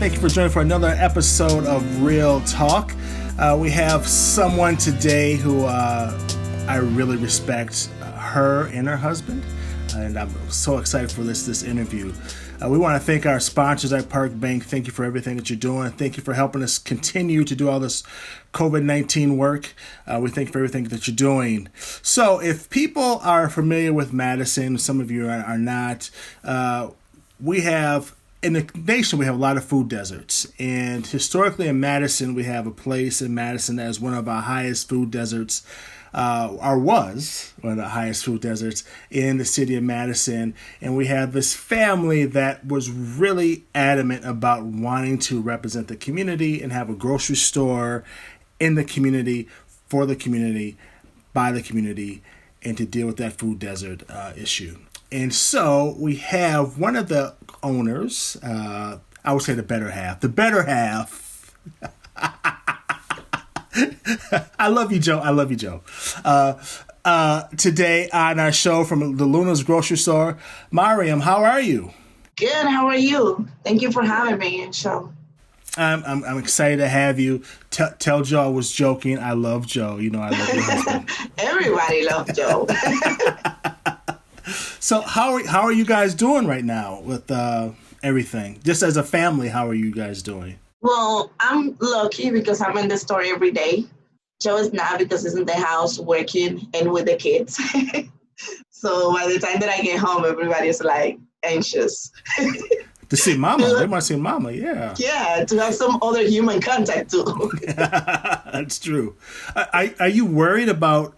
Thank you for joining for another episode of Real Talk. We have someone today who I really respect, her and her husband, and I'm so excited for this interview. We want to thank our sponsors at Park Bank. Thank you for everything that you're doing. Thank you for helping us continue to do all this COVID-19 work. We thank you for everything that you're doing. So if people are familiar with Madison, some of you are not, we have, in the nation, we have a lot of food deserts. And historically in Madison, we have a place in Madison that is one of our highest food deserts, or was one of the highest food deserts in the city of Madison. And we have this family that was really adamant about wanting to represent the community and have a grocery store in the community, for the community, by the community, and to deal with that food desert issue. And so we have one of the owners, I would say the better half. I love you, Joe. Today on our show from the Luna's Grocery Store, Mariam, how are you? Good. How are you? Thank you for having me on the show. I'm excited to have you. Tell Joe I was joking. I love Joe. You know I love your husband. Everybody loves Joe. So how are you guys doing right now with everything? Just as a family, how are you guys doing? Well, I'm lucky because I'm in the store every day. Joe is not because he's in the house working and with the kids. So by the time that I get home, everybody's like anxious. To see mama. They want to see mama, yeah. Yeah, to have some other human contact too. That's true. Are you worried about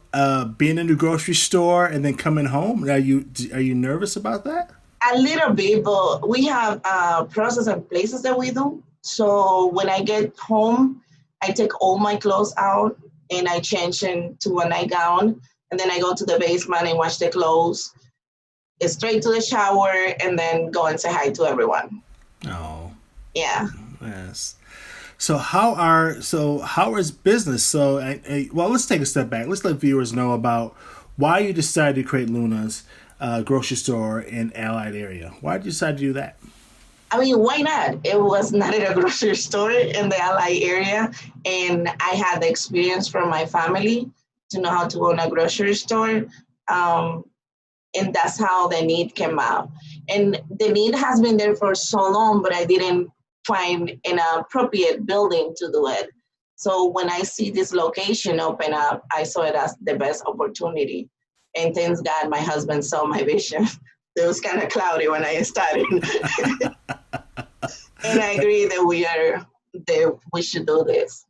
being in the grocery store and then coming home? Are you nervous about that? A little bit, but we have process and places that we do. So when I get home, I take all my clothes out and I change into a nightgown. And then I go to the basement and wash the clothes, straight to the shower, and then go and say hi to everyone. Oh. Yeah. Yes. So how is business? So, well, let's take a step back. Let's let viewers know about why you decided to create Luna's grocery store in Allied area. Why did you decide to do that? I mean, why not? It was not at a grocery store in the LA area, and I had the experience from my family to know how to own a grocery store, and that's how the need came out. And the need has been there for so long, but I didn't find an appropriate building to do it. So when I see this location open up, I saw it as the best opportunity. And thanks God, my husband saw my vision. It was kind of cloudy when I started. And I agree that we should do this.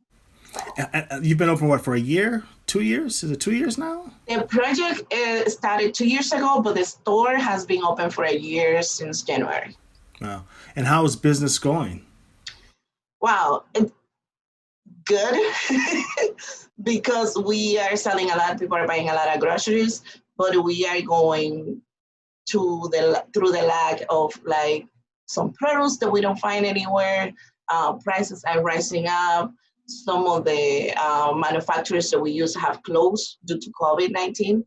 You've been open, for a year? 2 years? Is it 2 years now? The project started 2 years ago, but the store has been open for a year since January. Wow. And how is business going? Wow. Good. Because we are selling a lot. People are buying a lot of groceries, but we are going through the lack of some produce that we don't find anywhere. Prices are rising up. Some of the manufacturers that we used to have closed due to COVID-19.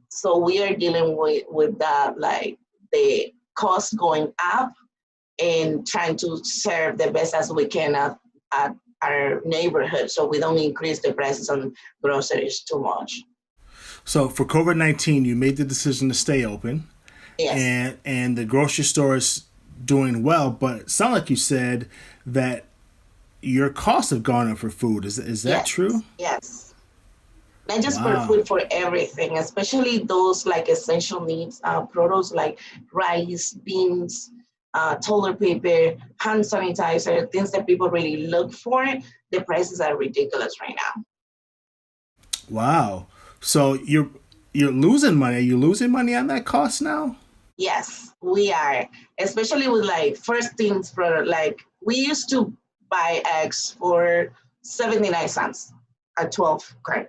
So we are dealing with that, the cost going up and trying to serve the best as we can at our neighborhood so we don't increase the prices on groceries too much. So for COVID-19, you made the decision to stay open. Yes. And the grocery store is doing well, but it sounds like you said that your costs have gone up for food. Is that true? Yes. Not just for food, for everything, especially those essential needs products like rice, beans, toilet paper, hand sanitizer, things that people really look for. The prices are ridiculous right now. Wow. So you're losing money. Are you losing money on that cost now? Yes, we are. Especially with first things for we used to buy eggs for 79 cents at 12 carton.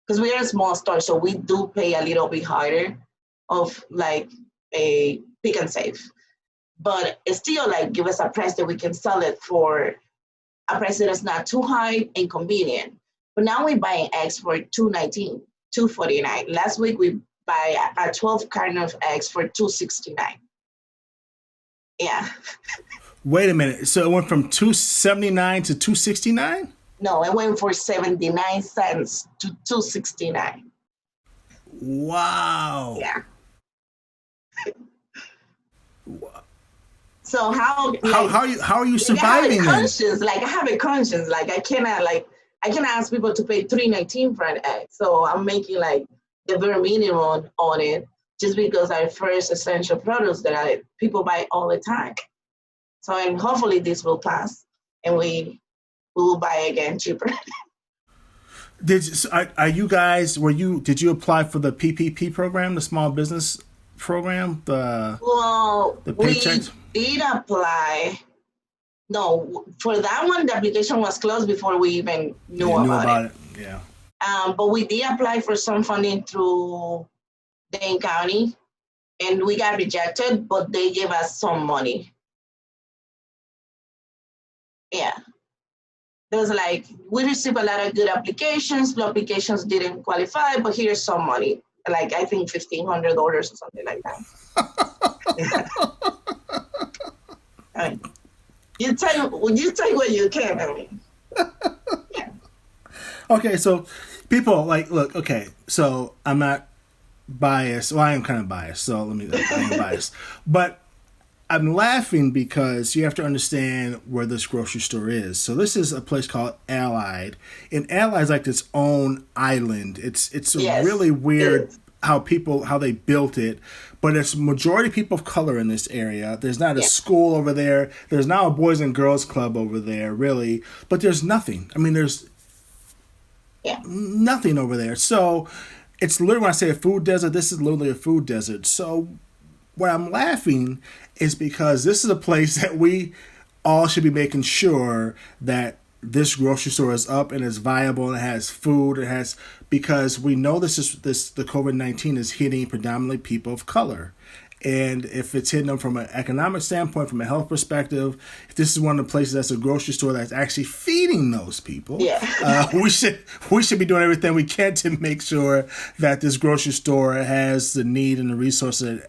Because we are a small store, so we do pay a little bit higher of a pick and save. But it's still give us a price that we can sell it for a price that is not too high and convenient. But now we're buying eggs for $2.19, $2.49. Last week we buy a 12 carton of eggs for $2.69. Yeah. Wait a minute. So it went from 279 to 269? No, it went for 79 cents to 269. Wow. Yeah. So how like How are you I have a surviving then? conscience, like I have a conscience, like I cannot ask people to pay $3.19 for an egg. So I'm making like the very minimum on it just because our first essential products that people buy all the time. So and hopefully this will pass and we will buy again cheaper. Are you guys did you apply for the PPP program, the small business program, Well, the we paychecks? did apply. No, for that one, the application was closed before we even knew Yeah, knew about it. about it. Yeah. But we did apply for some funding through Dane County, and we got rejected, but they gave us some money. Yeah. There was like, we received a lot of good applications. The applications didn't qualify, but here's some money. Like, I think $1,500 or something like that. Yeah. I mean, you take what you can. I mean, yeah. Okay, so people like look. Okay, so I'm not biased. Well, I am kind of biased. So I am biased, but I'm laughing because you have to understand where this grocery store is. So this is a place called Allied, and Allied is like its own island. It's Yes, really weird it how they built it, but it's majority people of color in this area. There's not a yeah, school over there. There's now a boys and girls club over there, really, but there's nothing. I mean, there's yeah, nothing over there. So it's literally when I say a food desert, this is literally a food desert. So where I'm laughing is because this is a place that we all should be making sure that this grocery store is up and is viable and it has food. It has because we know the COVID-19 is hitting predominantly people of color. And if it's hitting them from an economic standpoint, from a health perspective, if this is one of the places that's a grocery store that's actually feeding those people, yeah. we should be doing everything we can to make sure that this grocery store has the need and the resources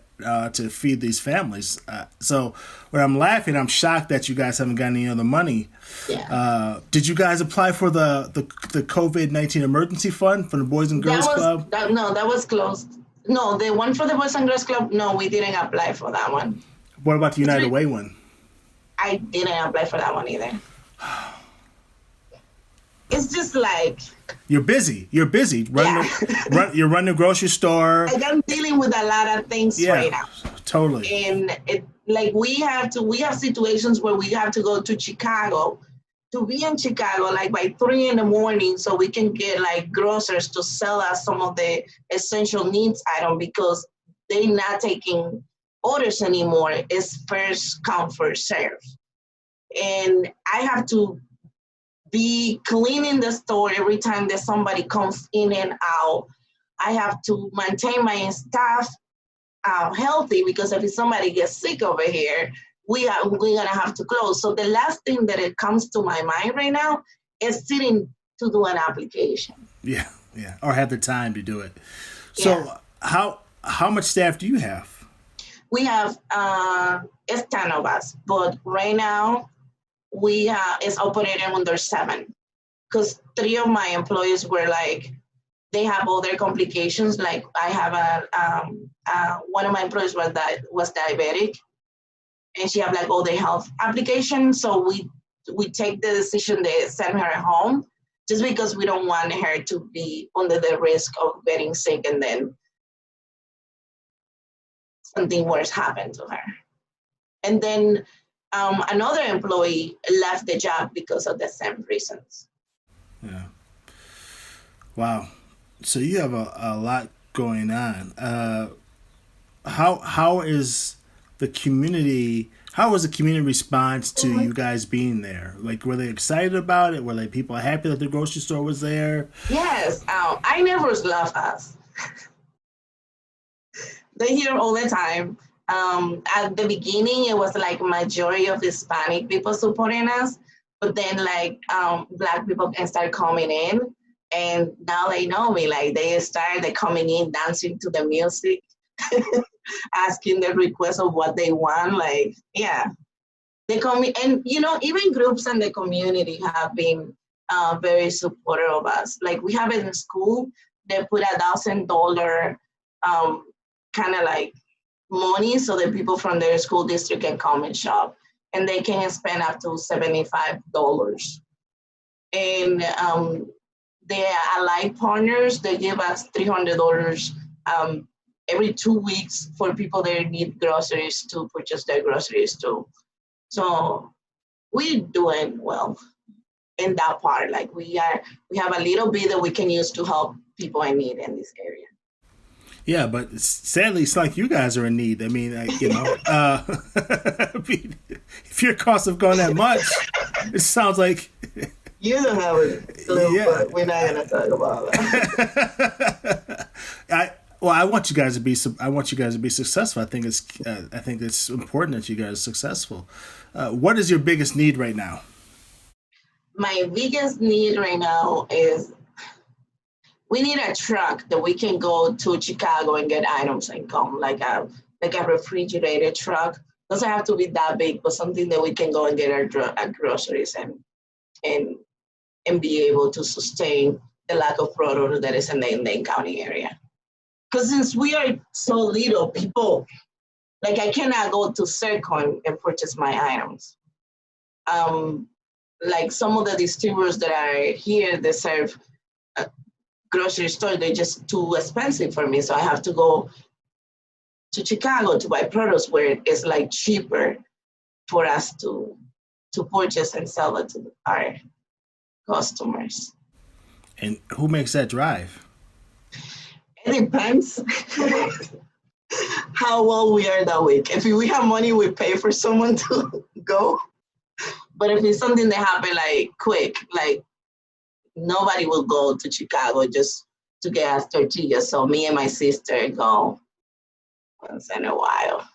to feed these families. So when I'm laughing, I'm shocked that you guys haven't gotten any other money. Yeah. Did you guys apply for the COVID-19 emergency fund from the Boys and Girls Club? No, that was closed. No, the one for the Boys and Girls Club, no, we didn't apply for that one. What about the United Way one? I didn't apply for that one either. It's just like You're busy. You're busy. You're running a grocery store. like I'm dealing with a lot of things right now. Totally. And it like we have situations where we have to go to Chicago to be in Chicago like by 3 a.m. so we can get like grocers to sell us some of the essential needs item because they're not taking orders anymore. It's first come, first serve. And I have to be cleaning the store every time that somebody comes in and out. I have to maintain my staff healthy because if somebody gets sick over here, we're gonna have to close. So the last thing that it comes to my mind right now is sitting to do an application. Yeah, or have the time to do it. So how much staff do you have? We have it's 10 of us, but right now it's operating under 7 because 3 of my employees were like they have other complications. Like I have one of my employees was diabetic, and she have like all the health applications. So we take the decision to send her home just because we don't want her to be under the risk of getting sick and then something worse happen to her. And then another employee left the job because of the same reasons. Yeah. Wow. So you have a lot going on. How is the community? How was the community response to you guys being there? Like, were they excited about it? Were people happy that the grocery store was there? Yes, I neighbors love us. They hear all the time. At the beginning, it was like majority of Hispanic people supporting us, but then like Black people can start coming in, and now they know me. Like they started coming in, dancing to the music. asking the request of what they want. Like, yeah, and even groups in the community have been very supportive of us. Like we have in school, they put $1,000 kind of like money so that people from their school district can come and shop, and they can spend up to $75. And the Allied partners, they give us $300 every 2 weeks for people that need groceries to purchase their groceries too. So we're doing well in that part. Like we have a little bit that we can use to help people in need in this area. Yeah, but sadly, it's like you guys are in need. I mean, if your costs have gone that much, it sounds like you don't have a clue, but we're not going to talk about that. I want you guys to be. I want you guys to be successful. I think it's important that you guys are successful. What is your biggest need right now? My biggest need right now is we need a truck that we can go to Chicago and get items and come, like a refrigerated truck. Doesn't have to be that big, but something that we can go and get our groceries and be able to sustain the lack of product that is in the Dane County area. Because since we are so little people, like I cannot go to Circle and purchase my items. Like some of the distributors that are here, they serve grocery store, they're just too expensive for me. So I have to go to Chicago to buy products where it's like cheaper for us to purchase and sell it to our customers. And who makes that drive? It depends how well we are that week. If we have money, we pay for someone to go. But if it's something that happened like quick, like nobody will go to Chicago just to get us tortillas. So me and my sister go once in a while.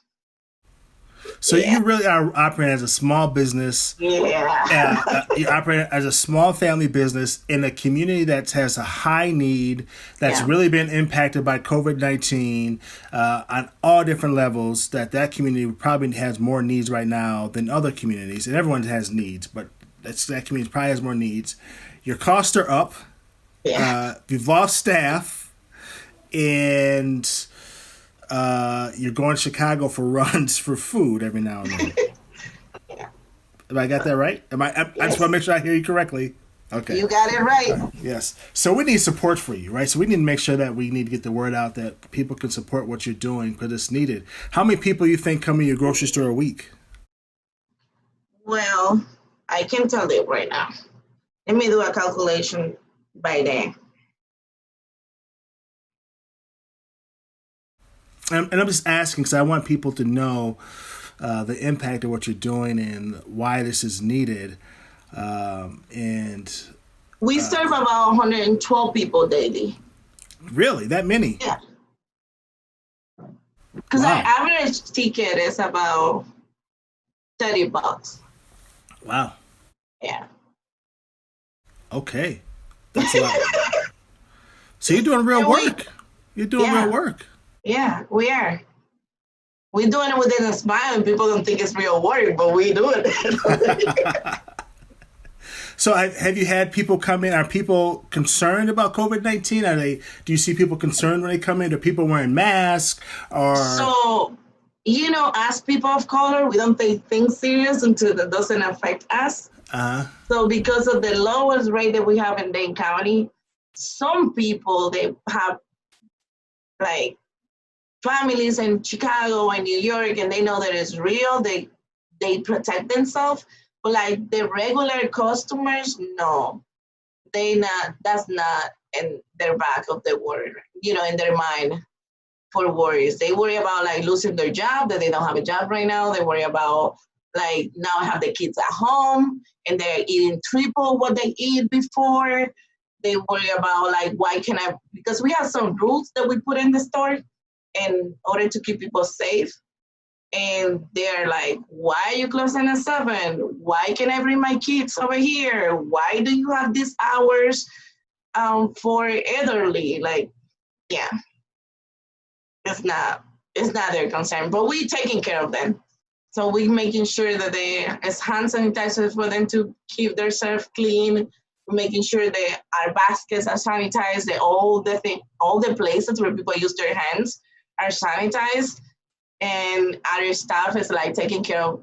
So you really are operating as a small business. Yeah. You operate as a small family business in a community that has a high need, that's really been impacted by COVID-19 on all different levels, that community probably has more needs right now than other communities. And everyone has needs, but that community probably has more needs. Your costs are up. Yeah. You've lost staff. And you're going to Chicago for runs for food every now and then. Have I got that right? I just want to make sure I hear you correctly. Okay. You got it right. Yes. So we need support for you, right? So we need to make sure that we need to get the word out that people can support what you're doing because it's needed. How many people you think come in your grocery store a week? Well, I can tell you right now. Let me do a calculation by day. And I'm just asking because I want people to know the impact of what you're doing and why this is needed. And we serve about 112 people daily. Really? That many? Yeah. Because our average ticket is about $30. Wow. Yeah. Okay. That's a lot. So you're doing real work. You're doing real work. Yeah, we are. We're doing it within a smile, and people don't think it's real work, but we do it. So have you had people come in? Are people concerned about COVID-19? Do you see people concerned when they come in? Are people wearing masks? So, as people of color, we don't take things serious until it doesn't affect us. So because of the lowest rate that we have in Dane County, some people, they have like families in Chicago and New York, and they know that it's real. They protect themselves. But like the regular customers, no, that's not in their back of the word, in their mind for worries. They worry about like losing their job, that they don't have a job right now. They worry about like now have the kids at home and they're eating triple what they eat before. They worry about like, because we have some rules that we put in the store in order to keep people safe. And they're like, why are you closing at 7? Why can I bring my kids over here? Why do you have these hours for elderly? Like, yeah, it's not it's not their concern, but we taking care of them. So we making sure that there's hand sanitizer for them to keep themselves clean. We're making sure that our baskets are sanitized, that all the places where people use their hands are sanitized. And our staff is like taking care of,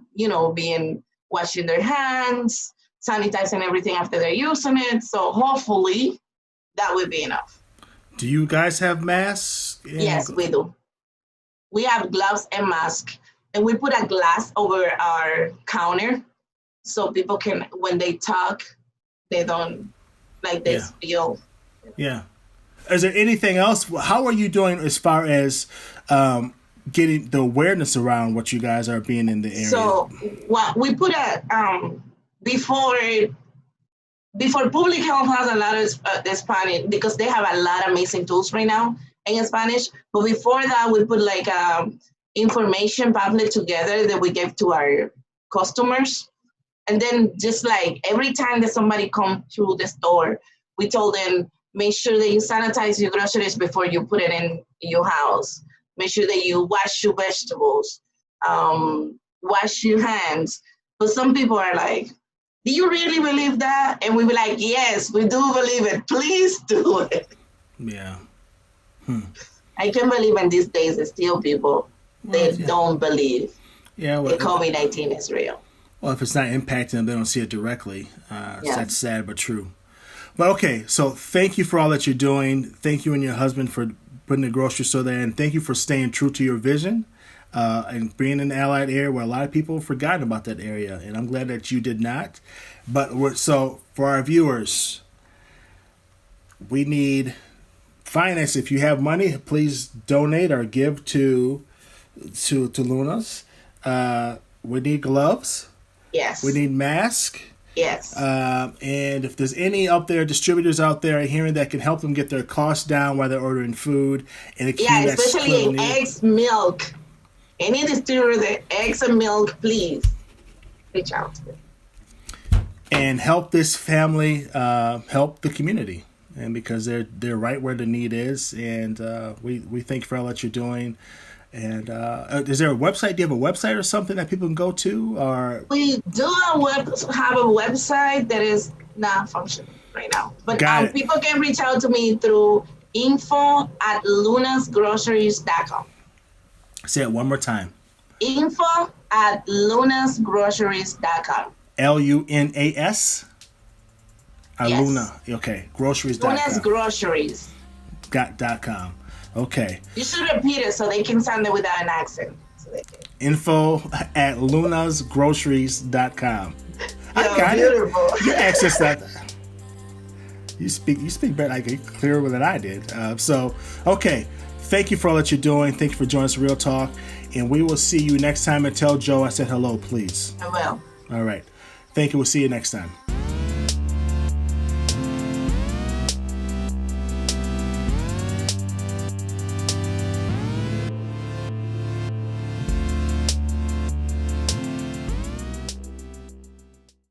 washing their hands, sanitizing everything after they're using it. So hopefully that will be enough. Do you guys have masks? Yes, we do. We have gloves and masks, and we put a glass over our counter so people can, when they talk, they don't they spill. Yeah. Is there anything else? How are you doing as far as getting the awareness around what you guys are being in the area? So we put before public health has a lot of Spanish, because they have a lot of amazing tools right now in Spanish. But before that, we put information pamphlet together that we give to our customers. And then just every time that somebody comes to the store, we told them, make sure that you sanitize your groceries before you put it in your house. Make sure that you wash your vegetables, wash your hands. But some people are like, do you really believe that? And we be like, yes, we do believe it. Please do it. Yeah. I can't believe in these days there's still people that don't believe that COVID-19 is real. Well, if it's not impacting them, they don't see it directly. So that's sad but true. But okay, so thank you for all that you're doing. Thank you and your husband for putting the grocery store there, and thank you for staying true to your vision and being in the Allied area where a lot of people have forgotten about that area, and I'm glad that you did not. But so for our viewers, we need finance. If you have money, please donate or give to Luna's. We need gloves. Yes. We need masks. Yes. And if there's any distributors out there hearing that can help them get their costs down while they're ordering food, and especially in eggs, milk. Any distributor that eggs and milk, please reach out to them. And help this family, help the community, and because they're right where the need is, and we thank you for all that you're doing. And is there a website? Do you have a website or something that people can go to? Or we do have a website that is not functioning right now. But people can reach out to me through info@lunasgroceries.com. Say it one more time. info@lunasgroceries.com. LUNAS? Yes. Luna. Okay. Groceries.com. Lunas Groceries. .com. Okay. You should repeat it so they can sound it without an accent. Info@lunasgroceries.com. I got beautiful. it. You access that. You speak better, clearer than I did. Okay. Thank you for all that you're doing. Thank you for joining us Real Talk. And we will see you next time. And tell Joe I said hello, please. I will. All right. Thank you. We'll see you next time.